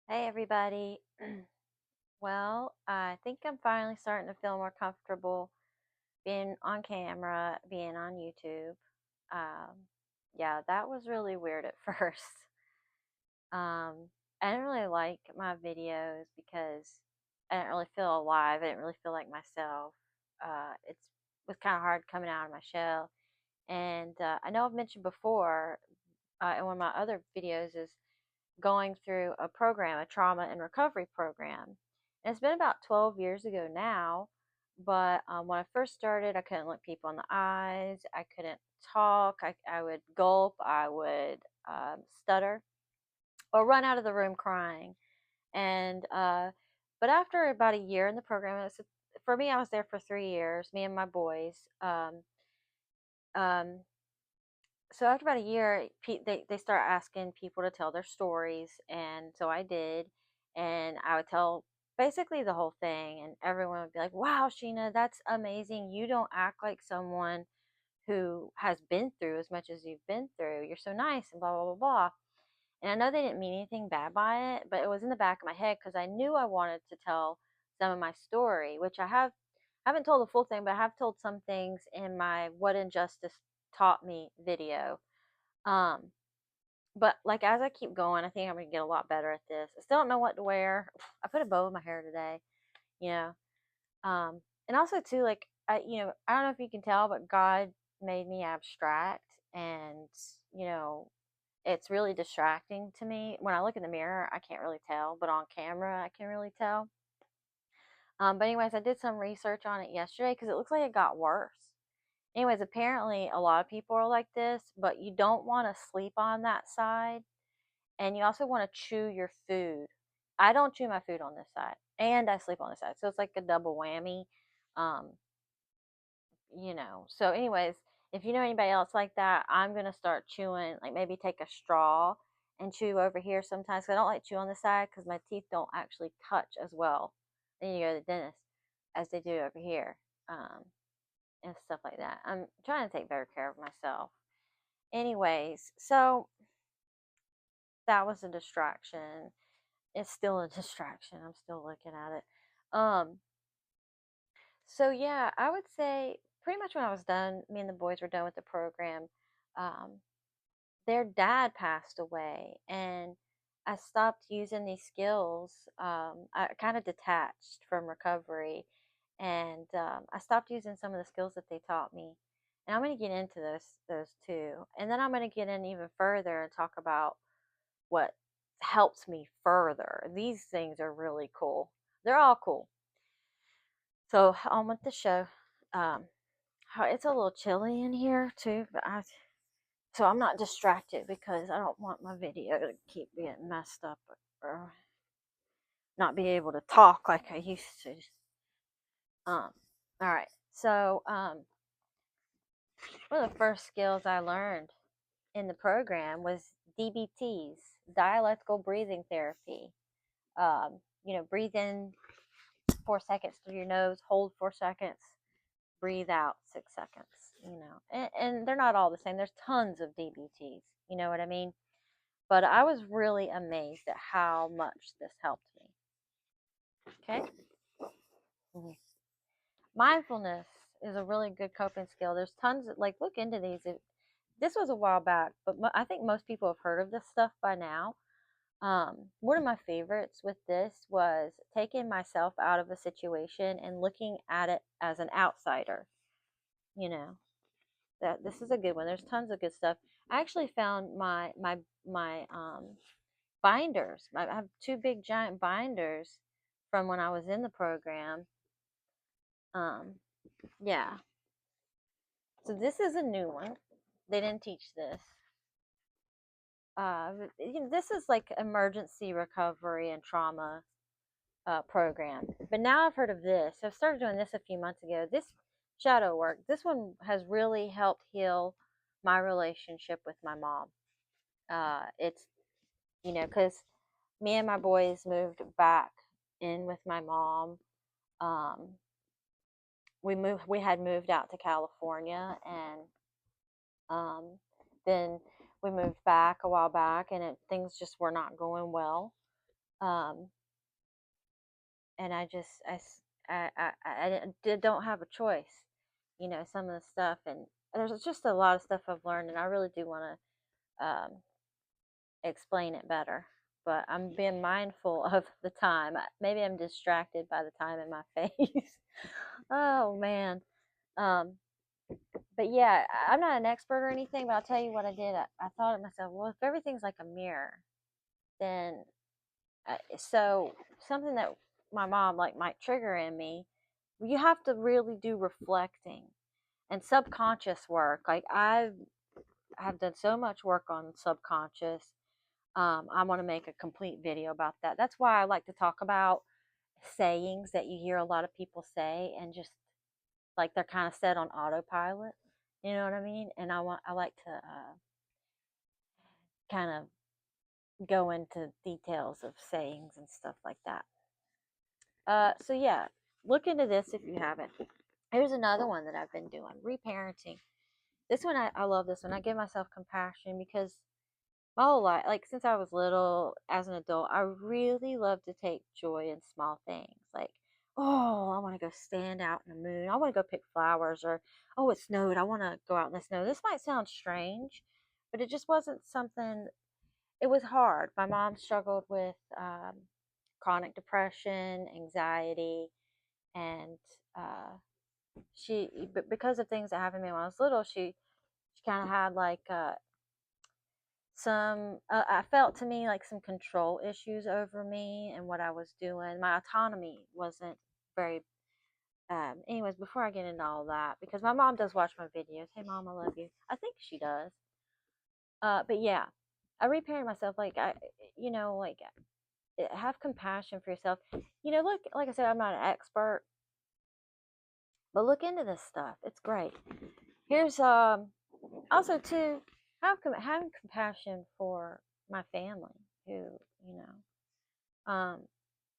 Hey everybody. Well, I think I'm finally starting to feel more comfortable being on camera, being on YouTube. Um, yeah, that was really weird at first. I didn't really like my videos because I didn't really feel alive. I didn't really feel like myself. It was kind of hard coming out of my shell. And I know I've mentioned before in one of my other videos is going through a program, a trauma and recovery program. And it's been about 12 years ago now. But when I first started, I couldn't look people in the eyes. I couldn't talk. I would gulp. I would stutter or run out of the room crying. And, but after about a year in the program, for me, I was there for 3 years, me and my boys. Um, so after about a year, they start asking people to tell their stories, and so I did, and I would tell basically the whole thing, and everyone would be like, "Wow, Sheena, that's amazing. You don't act like someone who has been through as much as you've been through. You're so nice," and blah blah blah blah. And I know they didn't mean anything bad by it, but it was in the back of my head because I knew I wanted to tell some of my story, which I haven't told the full thing, but I have told some things in my "What Injustice Taught Me" video. um, but like as I keep going, I think I'm gonna get a lot better at this. I still don't know what to wear. I put a bow in my hair today, you know. And also too, like I don't know if you can tell, but God made me abstract, and you know, it's really distracting to me. When I look in the mirror, I can't really tell, but on camera, I can really tell. But anyways, I did some research on it yesterday because it looks like it got worse. Anyways, apparently a lot of people are like this, but you don't want to sleep on that side, and you also want to chew your food. I don't chew my food on this side, and I sleep on this side, so it's like a double whammy. Um, So, anyways, if you know anybody else like that, I'm gonna start chewing. Like maybe take a straw and chew over here sometimes. 'Cause I don't like chew on the side because my teeth don't actually touch as well. Then you go to the dentist as they do over here, and stuff like that. I'm trying to take better care of myself. Anyways, so that was a distraction. It's still a distraction. I'm still looking at it. Um, so yeah, I would say pretty much when I was done, me and the boys were done with the program. Um, their dad passed away, and I stopped using these skills. I kind of detached from recovery, and I stopped using some of the skills that they taught me. And I'm going to get into those too, and then I'm going to get in even further and talk about what helps me further. These things are really cool. They're all cool. So on with the show. Um, it's a little chilly in here too, so I'm not distracted because I don't want my video to keep getting messed up or not be able to talk like I used to. Um, all right. So one of the first skills I learned in the program was DBTs, dialectical breathing therapy. Breathe in 4 seconds through your nose, hold 4 seconds, breathe out 6 seconds. And they're not all the same. There's tons of DBTs. You know what I mean? But I was really amazed at how much this helped me. Okay. Mhm. Mindfulness is a really good coping skill. There's tons of, like, look into these. This was a while back, but I think most people have heard of this stuff by now. One of my favorites with this was taking myself out of a situation and looking at it as an outsider. You know, that this is a good one. There's tons of good stuff. I actually found my binders. I have two big giant binders from when I was in the program. Um, yeah. So this is a new one. They didn't teach this. This is like emergency recovery and trauma program. But now I've heard of this. I've started doing this a few months ago. This shadow work. This one has really helped heal my relationship with my mom. It's because me and my boys moved back in with my mom. Um, we had moved out to California, and um, then we moved back a while back, and things just were not going well. Um, and don't have a choice, some of the stuff. And there's just a lot of stuff I've learned, and I really do want to explain it better. But I'm being mindful of the time. Maybe I'm distracted by the time in my face. Oh man. Um, but yeah, I'm not an expert or anything, but I'll tell you what I did. I thought to myself, well, if everything's like a mirror, then so something that my mom like might trigger in me, you have to really do reflecting and subconscious work. Like have done so much work on subconscious. I want to make a complete video about that. That's why I like to talk about sayings that you hear a lot of people say, and just like they're kind of set on autopilot. You know what I mean? And I like to kind of go into details of sayings and stuff like that. So yeah, look into this if you haven't. Here's another one that I've been doing: reparenting. This one I love this one. I give myself compassion because my whole life, like since I was little, as an adult, I really love to take joy in small things. Like, oh, I want to go stand out in the moon. I want to go pick flowers, or oh, it snowed. I want to go out in the snow. This might sound strange, but it just wasn't something. It was hard. My mom struggled with chronic depression, anxiety, and uh, but because of things that happened to me when I was little, she kind of had like some I felt to me like some control issues over me and what I was doing. My autonomy wasn't very anyways, before I get into all that, because my mom does watch my videos. Hey mom, I love you. I think she does. But yeah, I reparent myself. Like like have compassion for yourself. Look, like I said, I'm not an expert, but look into this stuff. It's great. Here's also too, having compassion for my family, who you um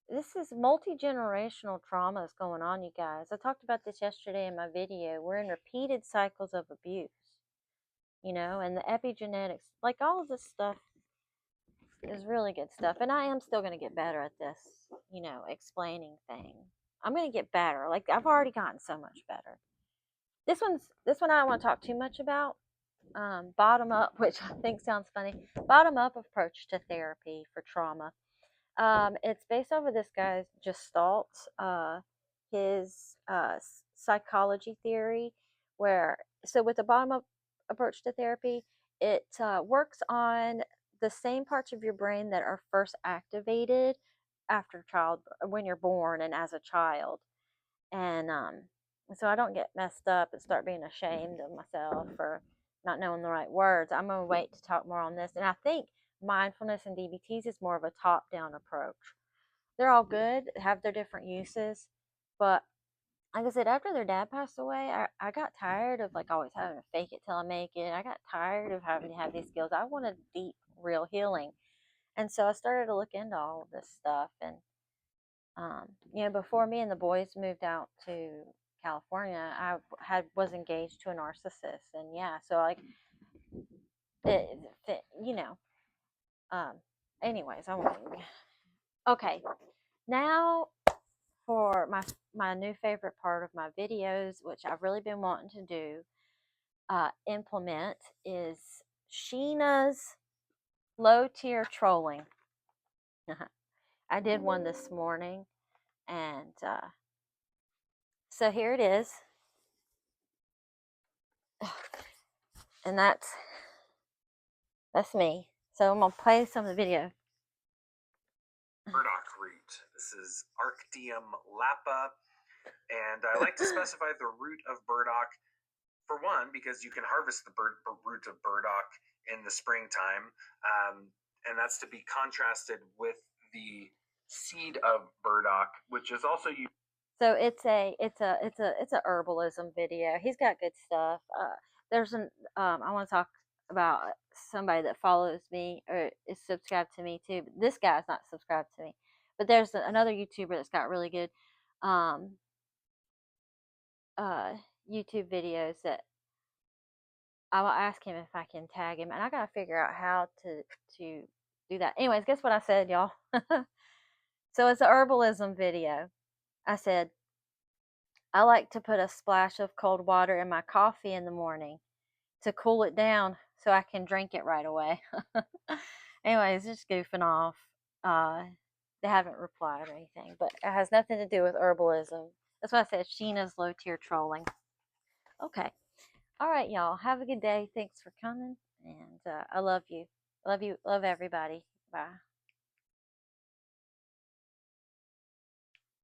this is multi-generational trauma is going on, you guys. I talked about this yesterday in my video. We're in repeated cycles of abuse, and the epigenetics, like all of this stuff is really good stuff. And I am still going to get better at this, explaining things. I'm going to get better. Like I've already gotten so much better. This one I don't want to talk too much about. Bottom up, which I think sounds funny. Bottom up approach to therapy for trauma. It's based off of this guy's Gestalt, his psychology theory, where so with the bottom up approach to therapy, it works on the same parts of your brain that are first activated after child when you're born and as a child, and so I don't get messed up and start being ashamed of myself for not knowing the right words. I'm gonna wait to talk more on this, and I think mindfulness and DBTs is more of a top-down approach. They're all good, have their different uses, but like I said, after their dad passed away, I got tired of like always having to fake it till I make it. I got tired of having to have these skills. I wanted deep, real healing, and so I started to look into all of this stuff. And before me and the boys moved out to California, I was engaged to a narcissist, and yeah, so like it, it you know, um, anyways, I won't. Okay, now for my new favorite part of my videos, which I've really been wanting to do, implement, is Sheena's low tier trolling. I did one this morning, and so here it is, and that's me. So I'm gonna play some of the video. Burdock root. This is Arctium lapa, and I like to specify the root of burdock for one because you can harvest the root of burdock in the springtime, and that's to be contrasted with the seed of burdock, which is also used. So it's a herbalism video. He's got good stuff. There's an I want to talk about somebody that follows me or is subscribed to me too. But this guy's not subscribed to me, but there's another YouTuber that's got really good um, uh, YouTube videos that I will ask him if I can tag him, and I gotta figure out how to do that. Anyways, guess what I said, y'all? So it's a herbalism video. I said, I like to put a splash of cold water in my coffee in the morning to cool it down so I can drink it right away. Anyways, just goofing off. Uh, they haven't replied or anything, but it has nothing to do with herbalism. That's why I said Sheena's low tier trolling. Okay. All right, y'all. Have a good day. Thanks for coming. And I love you. Love you. Love everybody. Bye.